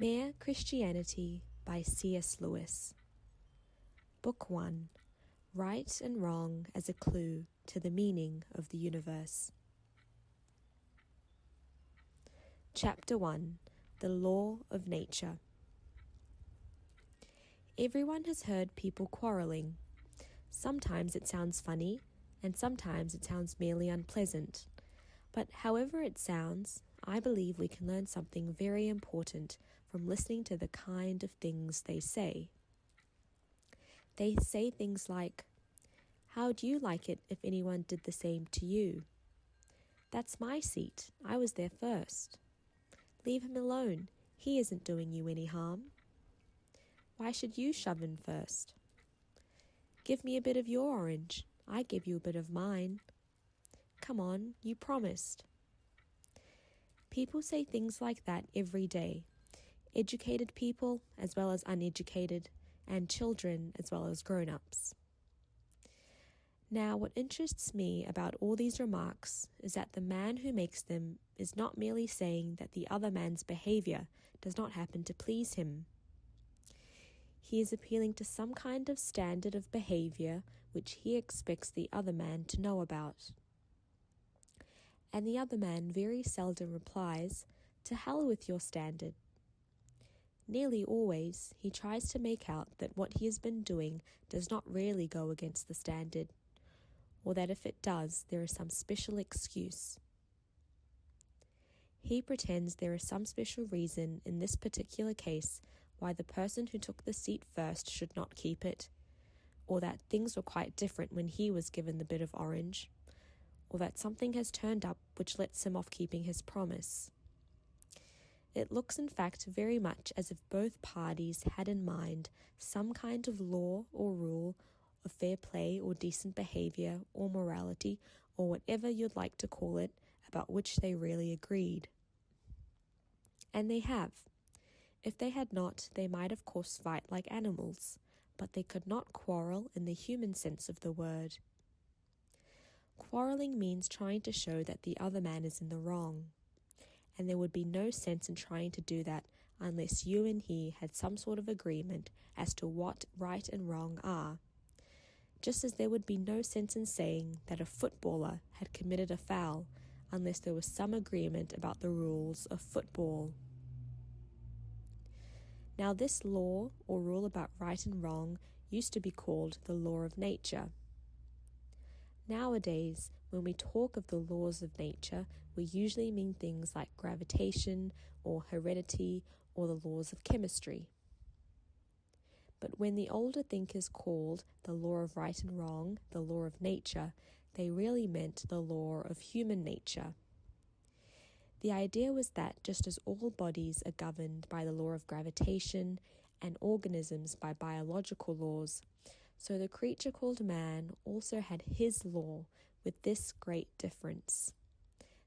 Mere Christianity by C.S. Lewis. Book 1. Right and Wrong as a Clue to the Meaning of the Universe. Chapter 1. The Law of Nature. Everyone has heard people quarrelling. Sometimes it sounds funny, and sometimes it sounds merely unpleasant. But however it sounds, I believe we can learn something very important from listening to the kind of things they say. They say things like, "How'd you like it if anyone did the same to you?" "That's my seat. I was there first." "Leave him alone. He isn't doing you any harm." "Why should you shove in first?" "Give me a bit of your orange. I give you a bit of mine." "Come on, you promised." People say things like that every day. Educated people as well as uneducated, and children as well as grown-ups. Now, what interests me about all these remarks is that the man who makes them is not merely saying that the other man's behavior does not happen to please him. He is appealing to some kind of standard of behavior which he expects the other man to know about. And the other man very seldom replies, "To hell with your standard." Nearly always, he tries to make out that what he has been doing does not really go against the standard, or that if it does, there is some special excuse. He pretends there is some special reason in this particular case why the person who took the seat first should not keep it, or that things were quite different when he was given the bit of orange, or that something has turned up which lets him off keeping his promise. It looks in fact very much as if both parties had in mind some kind of law or rule of fair play or decent behavior or morality or whatever you'd like to call it, about which they really agreed. And they have. If they had not, they might of course fight like animals, but they could not quarrel in the human sense of the word. Quarreling means trying to show that the other man is in the wrong, and there would be no sense in trying to do that unless you and he had some sort of agreement as to what right and wrong are, just as there would be no sense in saying that a footballer had committed a foul unless there was some agreement about the rules of football. Now this law or rule about right and wrong used to be called the law of nature. Nowadays, when we talk of the laws of nature, we usually mean things like gravitation or heredity or the laws of chemistry. But when the older thinkers called the law of right and wrong the law of nature, they really meant the law of human nature. The idea was that just as all bodies are governed by the law of gravitation and organisms by biological laws, so the creature called man also had his law, with this great difference,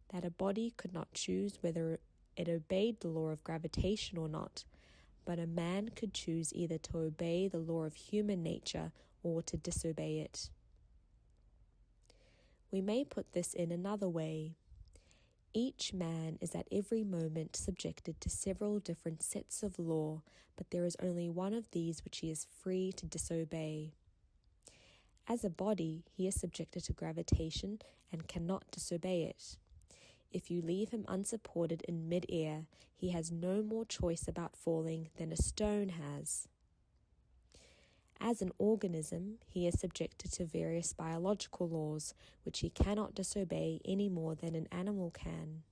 that a body could not choose whether it obeyed the law of gravitation or not, but a man could choose either to obey the law of human nature or to disobey it. We may put this in another way. Each man is at every moment subjected to several different sets of law, but there is only one of these which he is free to disobey. As a body, he is subjected to gravitation and cannot disobey it. If you leave him unsupported in mid-air, he has no more choice about falling than a stone has. As an organism, he is subjected to various biological laws, which he cannot disobey any more than an animal can.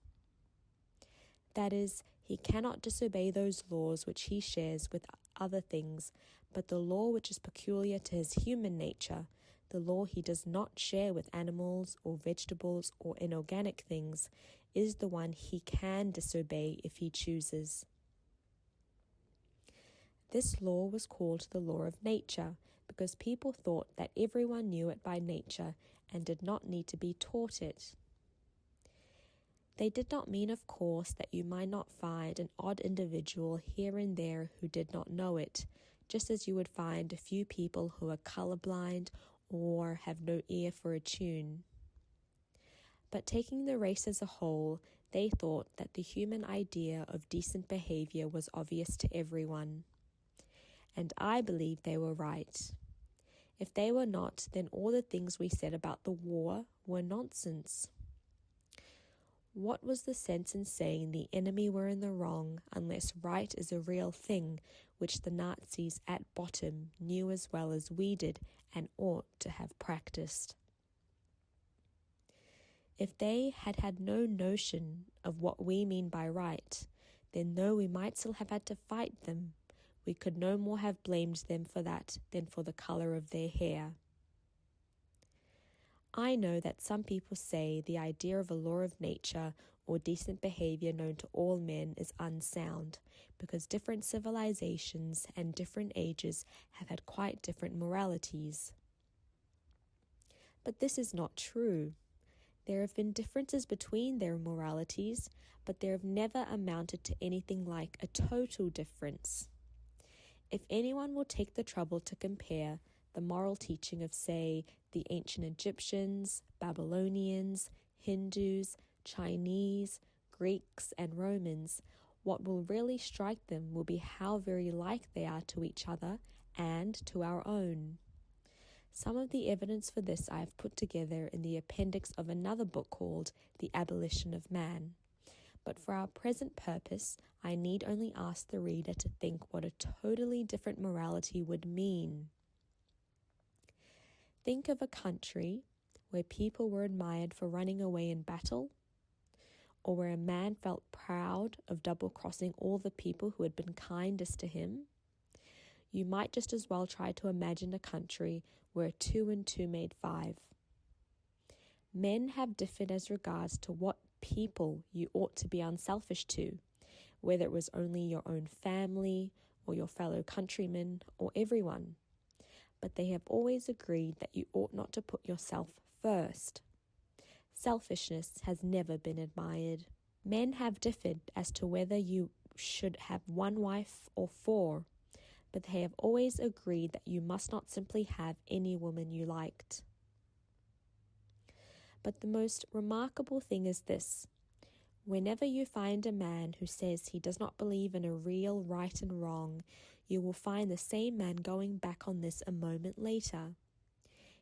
That is, he cannot disobey those laws which he shares with other things, but the law which is peculiar to his human nature, the law he does not share with animals or vegetables or inorganic things, is the one he can disobey if he chooses. This law was called the law of nature because people thought that everyone knew it by nature and did not need to be taught it. They did not mean, of course, that you might not find an odd individual here and there who did not know it, just as you would find a few people who are colorblind or have no ear for a tune. But taking the race as a whole, They thought that the human idea of decent behavior was obvious to everyone. And I believe they were right. If they were not, then all the things we said about the war were nonsense. What was the sense in saying the enemy were in the wrong unless right is a real thing, which the Nazis at bottom knew as well as we did and ought to have practiced? If they had had no notion of what we mean by right, then though we might still have had to fight them, we could no more have blamed them for that than for the colour of their hair. I know that some people say the idea of a law of nature or decent behaviour known to all men is unsound, because different civilizations and different ages have had quite different moralities. But this is not true. There have been differences between their moralities, but they have never amounted to anything like a total difference. If anyone will take the trouble to compare the moral teaching of, say, the ancient Egyptians, Babylonians, Hindus, Chinese, Greeks, and Romans, what will really strike them will be how very like they are to each other and to our own. Some of the evidence for this I have put together in the appendix of another book called The Abolition of Man. But for our present purpose, I need only ask the reader to think what a totally different morality would mean. Think of a country where people were admired for running away in battle, or where a man felt proud of double-crossing all the people who had been kindest to him. You might just as well try to imagine a country where 2 and 2 made 5. Men have differed as regards to what people you ought to be unselfish to, whether it was only your own family or your fellow countrymen or everyone. But they have always agreed that you ought not to put yourself first. Selfishness has never been admired. Men have differed as to whether you should have 1 wife or 4, but they have always agreed that you must not simply have any woman you liked. But the most remarkable thing is this: whenever you find a man who says he does not believe in a real right and wrong, you will find the same man going back on this a moment later.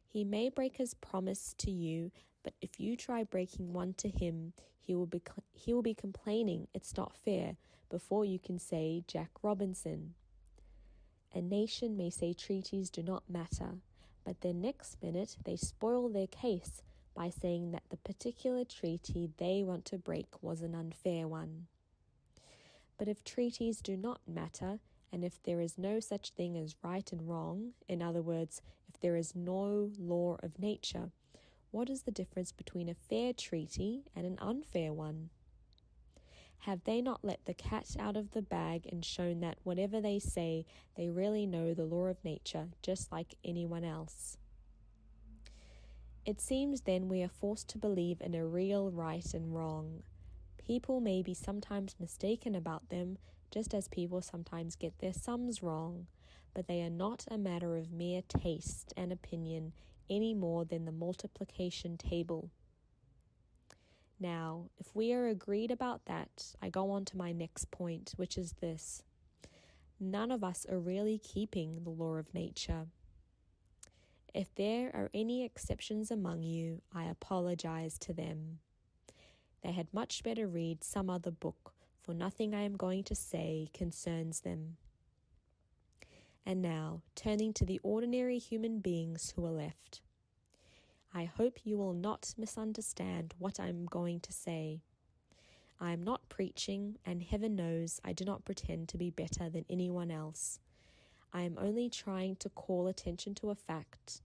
He may break his promise to you, but if you try breaking one to him, he will be complaining it's not fair before you can say Jack Robinson. A nation may say treaties do not matter, but the next minute they spoil their case by saying that the particular treaty they want to break was an unfair one. But if treaties do not matter, and if there is no such thing as right and wrong, in other words, if there is no law of nature, what is the difference between a fair treaty and an unfair one? Have they not let the cat out of the bag and shown that whatever they say, they really know the law of nature just like anyone else? It seems then we are forced to believe in a real right and wrong. People may be sometimes mistaken about them, just as people sometimes get their sums wrong, but they are not a matter of mere taste and opinion any more than the multiplication table. Now, if we are agreed about that, I go on to my next point, which is this: none of us are really keeping the law of nature. If there are any exceptions among you, I apologize to them. They had much better read some other book, for nothing I am going to say concerns them. And now, turning to the ordinary human beings who are left. I hope you will not misunderstand what I am going to say. I am not preaching, and heaven knows I do not pretend to be better than anyone else. I am only trying to call attention to a fact.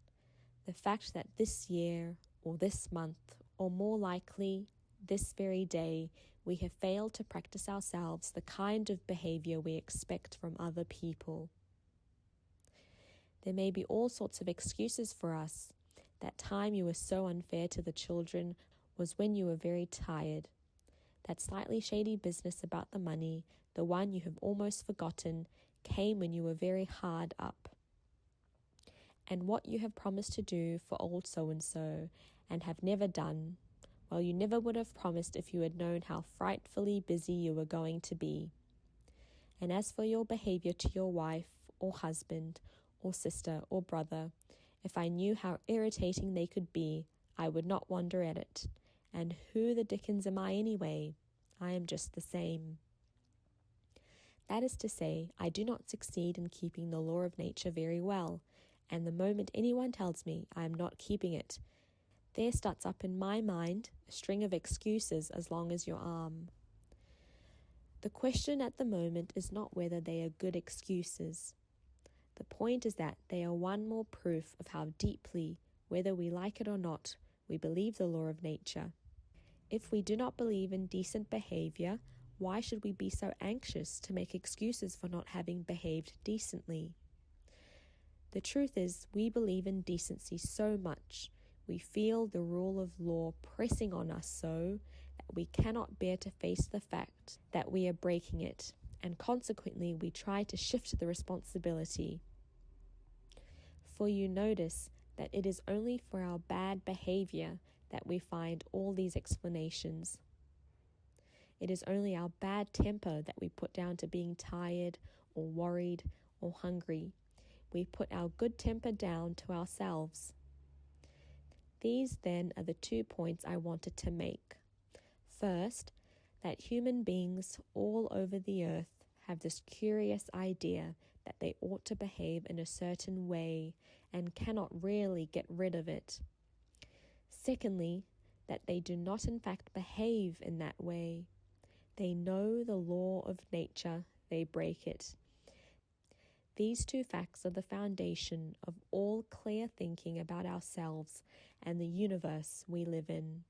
The fact that this year, or this month, or more likely, this very day, we have failed to practice ourselves the kind of behavior we expect from other people. There may be all sorts of excuses for us. That time you were so unfair to the children was when you were very tired. That slightly shady business about the money, the one you have almost forgotten, came when you were very hard up. And what you have promised to do for old so-and-so and have never done, Well, you never would have promised if you had known how frightfully busy you were going to be. And as for your behavior to your wife or husband or sister or brother, if I knew how irritating they could be, I would not wonder at it. And who the dickens am I anyway? I am just the same. That is to say, I do not succeed in keeping the law of nature very well, and the moment anyone tells me I am not keeping it, there starts up in my mind a string of excuses as long as your arm. The question at the moment is not whether they are good excuses. The point is that they are one more proof of how deeply, whether we like it or not, we believe the law of nature. If we do not believe in decent behavior, why should we be so anxious to make excuses for not having behaved decently? The truth is, we believe in decency so much, we feel the rule of law pressing on us so that we cannot bear to face the fact that we are breaking it, and consequently we try to shift the responsibility. For you notice that it is only for our bad behavior that we find all these explanations. It is only our bad temper that we put down to being tired or worried or hungry. We put our good temper down to ourselves. These then are the 2 points I wanted to make. First, that human beings all over the earth have this curious idea that they ought to behave in a certain way and cannot really get rid of it. Secondly, that they do not in fact behave in that way. They know the law of nature, they break it. These 2 facts are the foundation of all clear thinking about ourselves and the universe we live in.